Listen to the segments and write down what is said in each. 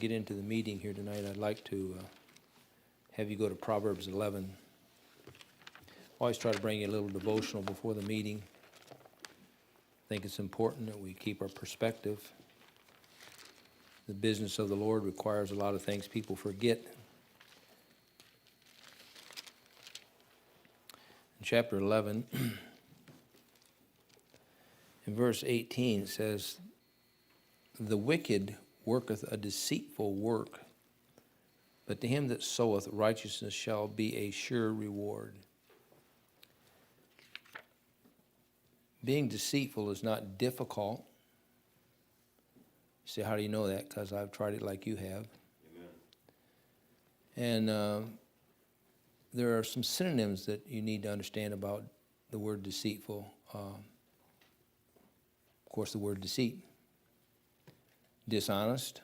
get into the meeting here tonight, I'd like to have you go to Proverbs 11. Always try to bring you a little devotional before the meeting. I think it's important that we keep our perspective. The business of the Lord requires a lot of things people forget. In chapter 11, in verse 18, it says, "The wicked worketh a deceitful work, but to him that soweth righteousness shall be a sure reward." Being deceitful is not difficult. You say, how do you know that? Because I've tried it like you have. Amen. And there are some synonyms that you need to understand about the word deceitful. Of course, the word deceit. Dishonest,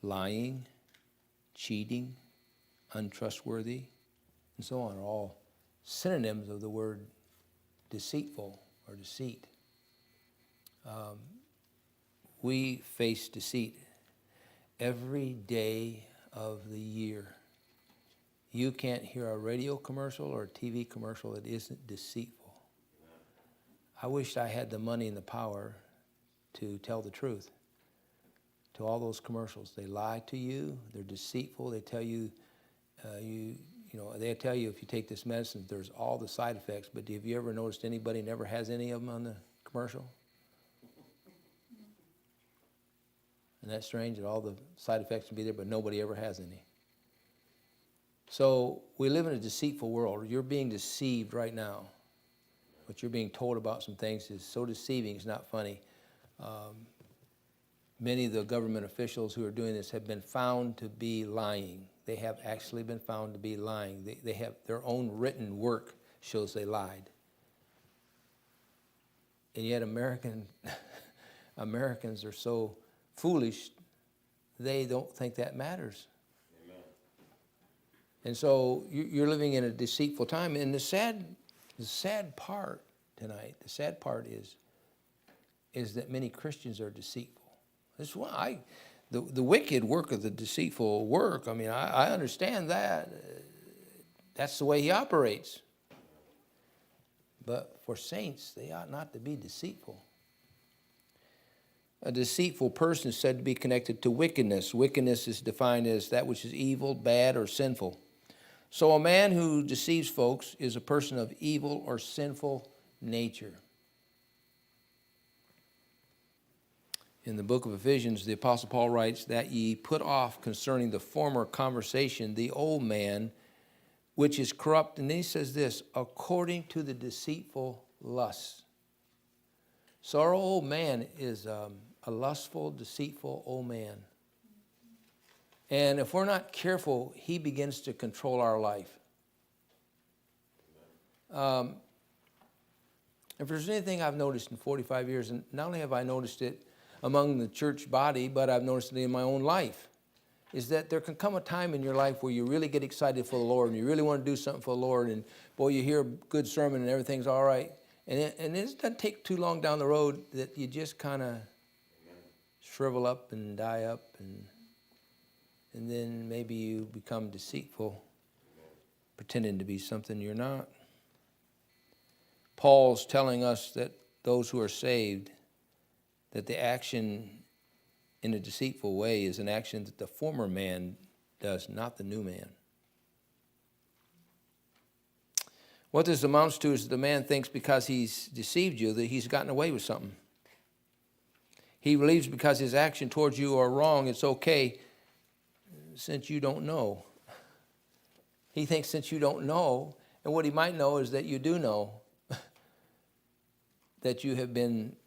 lying, cheating, untrustworthy, and so on are all synonyms of the word deceitful or deceit. We face deceit every day of the year. You can't hear a radio commercial or a TV commercial that isn't deceitful. I wish I had the money and the power to tell the truth to all those commercials. They lie to you. They're deceitful. They tell you, they tell you if you take this medicine, there's all the side effects. But have you ever noticed anybody never has any of them on the commercial? And that's strange that all the side effects can be there, but nobody ever has any. So we live in a deceitful world. You're being deceived right now. What you're being told about some things is so deceiving, it's not funny. Many of the government officials who are doing this have been found to be lying. They have actually been found to be lying. They have their own written work shows they lied. And yet Americans are so foolish, they don't think that matters. Amen. And so you're living in a deceitful time. And the sad part tonight, the sad part is that many Christians are deceitful. This is why the wicked work of the deceitful work. I mean, I understand that. That's the way he operates. But for saints, they ought not to be deceitful. A deceitful person is said to be connected to wickedness. Wickedness is defined as that which is evil, bad, or sinful. So a man who deceives folks is a person of evil or sinful nature. In the book of Ephesians, the Apostle Paul writes that ye put off concerning the former conversation the old man, which is corrupt. And then he says this, according to the deceitful lusts. So our old man is a lustful, deceitful old man. And if we're not careful, he begins to control our life. If there's anything I've noticed in 45 years, and not only have I noticed it among the church body, but I've noticed it in my own life, is that there can come a time in your life where you really get excited for the Lord and you really want to do something for the Lord, and boy, you hear a good sermon and everything's all right. And it doesn't take too long down the road that you just kind of shrivel up and die up, and then maybe you become deceitful, pretending to be something you're not. Paul's telling us that those who are saved, that the action in a deceitful way is an action that the former man does, not the new man. What this amounts to is that the man thinks because he's deceived you that he's gotten away with something. He believes because his action towards you are wrong, it's okay since you don't know. He thinks since you don't know, and what he might know is that you do know that you have been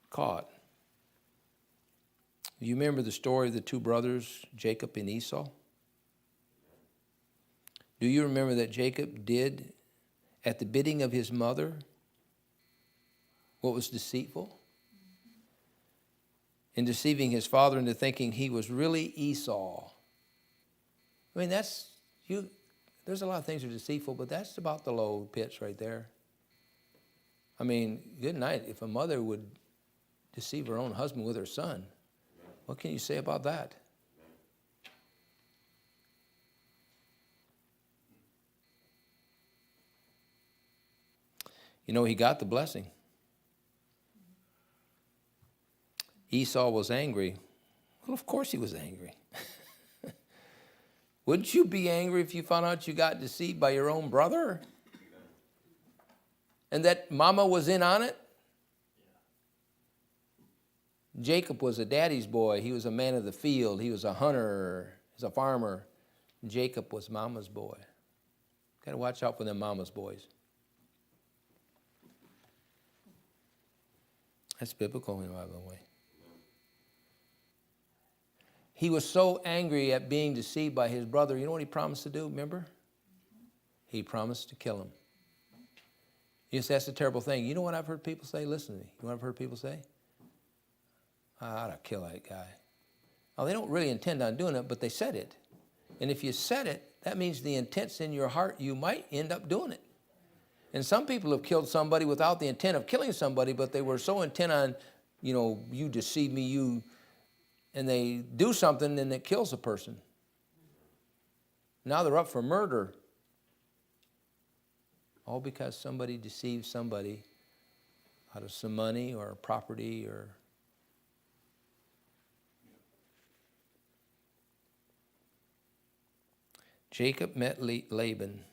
caught. You remember the story of the two brothers, Jacob and Esau? Do you remember that Jacob did, at the bidding of his mother, what was deceitful? In deceiving his father into thinking he was really Esau. I mean, there's a lot of things that are deceitful, but that's about the low pitch right there. I mean, good night. If a mother would deceive her own husband with her son, what can you say about that? You know, he got the blessing. Esau was angry. Well, of course he was angry. Wouldn't you be angry if you found out you got deceived by your own brother? And that mama was in on it? Jacob was a daddy's boy. He was a man of the field. He was a hunter. He was a farmer. Jacob was mama's boy. Got to watch out for them mama's boys. That's biblical, by the way. He was so angry at being deceived by his brother. You know what he promised to do, remember? He promised to kill him. Yes, that's a terrible thing. You know what I've heard people say? Listen to me. You know what I've heard people say? I ought to kill that guy. Now, they don't really intend on doing it, but they said it. And if you said it, that means the intent's in your heart. You might end up doing it. And some people have killed somebody without the intent of killing somebody, but they were so intent on, you deceive me, and they do something and it kills a person. Now they're up for murder. All because somebody deceived somebody out of some money or property or... Jacob met Laban,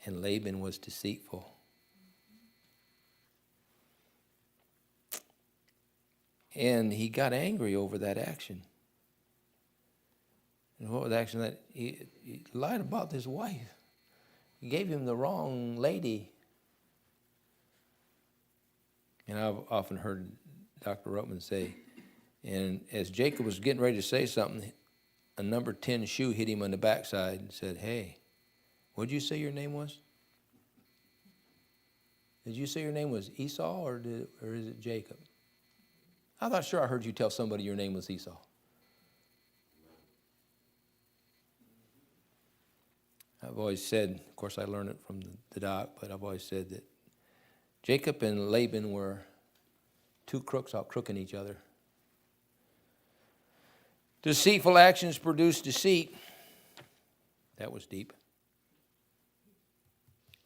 and Laban was deceitful. And he got angry over that action. And what was the action? That he lied about his wife. He gave him the wrong lady. And I've often heard Dr. Ruttman say, and as Jacob was getting ready to say something, a number 10 shoe hit him on the backside and said, "Hey, what did you say your name was? Did you say your name was Esau or is it Jacob? I'm not sure I heard you tell somebody your name was Esau." I've always said, of course I learned it from the doc, but I've always said that Jacob and Laban were two crooks out crooking each other. Deceitful actions produce deceit. That was deep.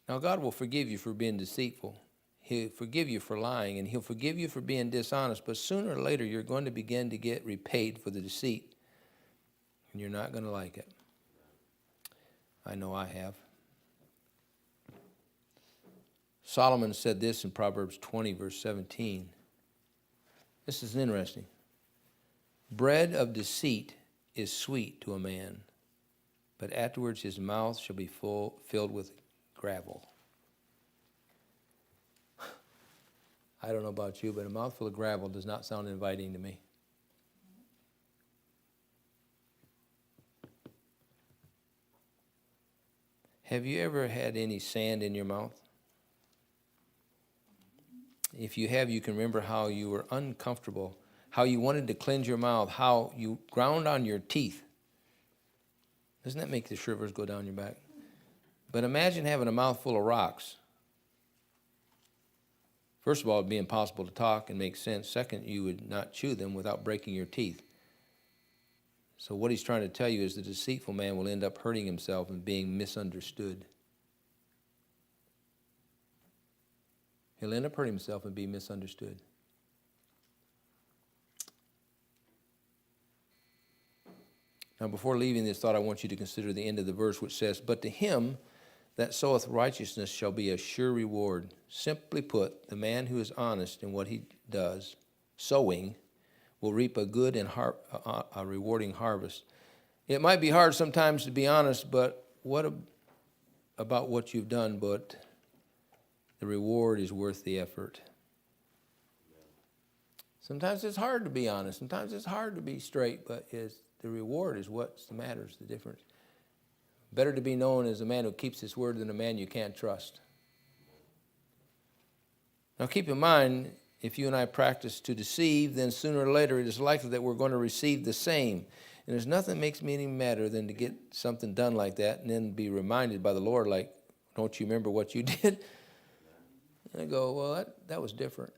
Now, God will forgive you for being deceitful. He'll forgive you for lying, and he'll forgive you for being dishonest. But sooner or later, you're going to begin to get repaid for the deceit, and you're not going to like it. I know I have. Solomon said this in Proverbs 20, verse 17. This is interesting. Bread of deceit is sweet to a man, but afterwards his mouth shall be filled with gravel. I don't know about you, but a mouthful of gravel does not sound inviting to me. Have you ever had any sand in your mouth? If you have, you can remember how you were uncomfortable, how you wanted to cleanse your mouth, how you ground on your teeth. Doesn't that make the shivers go down your back? But imagine having a mouthful of rocks. First of all, it'd be impossible to talk and make sense. Second, you would not chew them without breaking your teeth. So what he's trying to tell you is the deceitful man will end up hurting himself and being misunderstood. He'll end up hurting himself and be misunderstood. Now, before leaving this thought, I want you to consider the end of the verse, which says, "But to him that soweth righteousness shall be a sure reward." Simply put, the man who is honest in what he does, sowing, will reap a good and a rewarding harvest. It might be hard sometimes to be honest, but what about what you've done? But the reward is worth the effort. Sometimes it's hard to be honest. Sometimes it's hard to be straight, but the reward is what matters, the difference. Better to be known as a man who keeps his word than a man you can't trust. Now keep in mind, if you and I practice to deceive, then sooner or later it is likely that we're going to receive the same. And there's nothing that makes me any madder than to get something done like that and then be reminded by the Lord, like, "Don't you remember what you did?" And I go, "Well, that was different."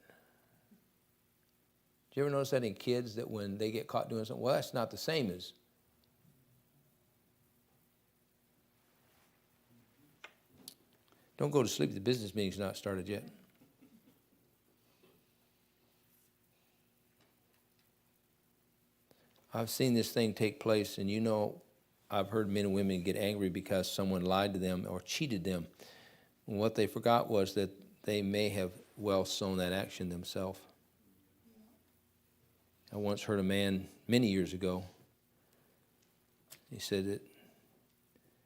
Do you ever notice that in kids, that when they get caught doing something, well, that's not the same as. Don't go to sleep. The business meeting's not started yet. I've seen this thing take place, and you know, I've heard men and women get angry because someone lied to them or cheated them. And what they forgot was that they may have well sown that action themselves. I once heard a man many years ago, he said that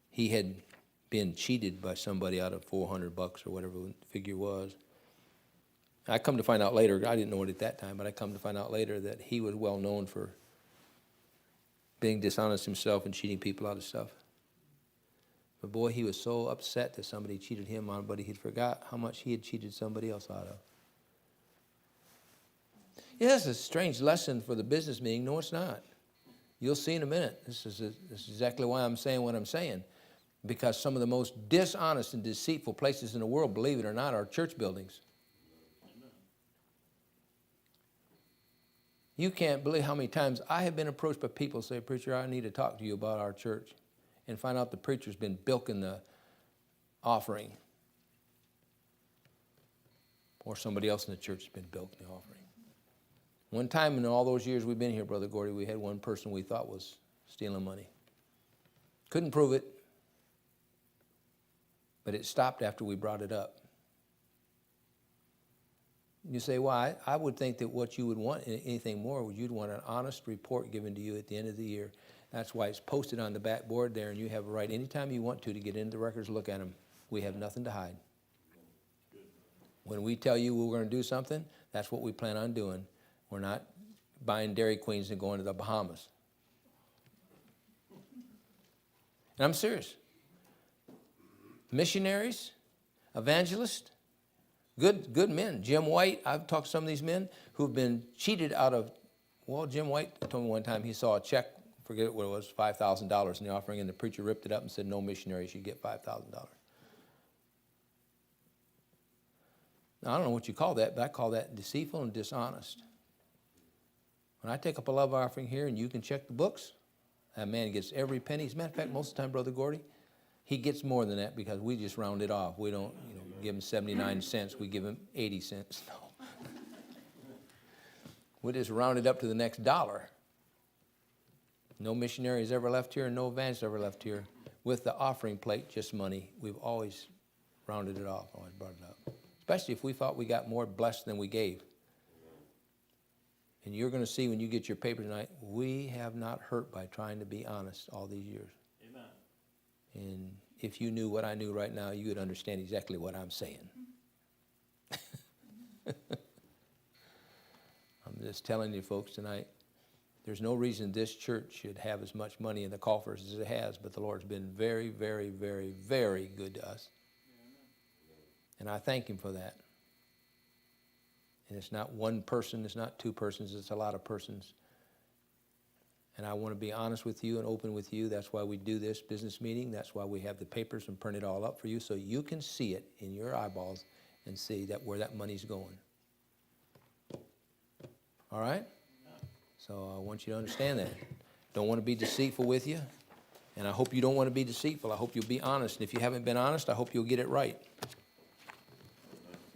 he had been cheated by somebody out of $400 or whatever the figure was. I come to find out later, I didn't know it at that time, but I come to find out later that he was well known for being dishonest himself and cheating people out of stuff. But boy, he was so upset that somebody cheated him on, but he forgot how much he had cheated somebody else out of. Yeah, it's a strange lesson for the business meeting. No, it's not. You'll see in a minute. This is exactly why I'm saying what I'm saying. Because some of the most dishonest and deceitful places in the world, believe it or not, are church buildings. You can't believe how many times I have been approached by people who say, "Preacher, I need to talk to you about our church," and find out the preacher's been bilking the offering. Or somebody else in the church has been bilking the offering. One time in all those years we've been here, Brother Gordy, we had one person we thought was stealing money. Couldn't prove it, but it stopped after we brought it up. You say, why? I would think that what you would want, anything more, you'd want an honest report given to you at the end of the year. That's why it's posted on the back board there, and you have a right anytime you want to get into the records, look at them. We have nothing to hide. When we tell you we're going to do something, that's what we plan on doing. We're not buying Dairy Queens and going to the Bahamas. And I'm serious. Missionaries, evangelists, good men. Jim White, I've talked to some of these men who've been cheated out of, well, Jim White told me one time he saw a check, forget what it was, $5,000 in the offering, and the preacher ripped it up and said no missionary should get $5,000. Now, I don't know what you call that, but I call that deceitful and dishonest. When I take up a love offering here and you can check the books, that man gets every penny. As a matter of fact, most of the time, Brother Gordy, he gets more than that because we just round it off. We don't give him 79 cents. We give him 80 cents. No. We just round it up to the next dollar. No missionary has ever left here and no evangelist ever left here with the offering plate, just money. We've always rounded it off, always brought it up. Especially if we thought we got more blessed than we gave. And you're going to see when you get your paper tonight, we have not hurt by trying to be honest all these years. Amen. And if you knew what I knew right now, you would understand exactly what I'm saying. I'm just telling you folks tonight, there's no reason this church should have as much money in the coffers as it has, but the Lord's been very, very, very, very good to us. And I thank him for that. And it's not one person, it's not two persons, it's a lot of persons. And I want to be honest with you and open with you. That's why we do this business meeting. That's why we have the papers and print it all up for you so you can see it in your eyeballs and see that where that money's going. All right? So I want you to understand that. Don't want to be deceitful with you. And I hope you don't want to be deceitful. I hope you'll be honest. And if you haven't been honest, I hope you'll get it right.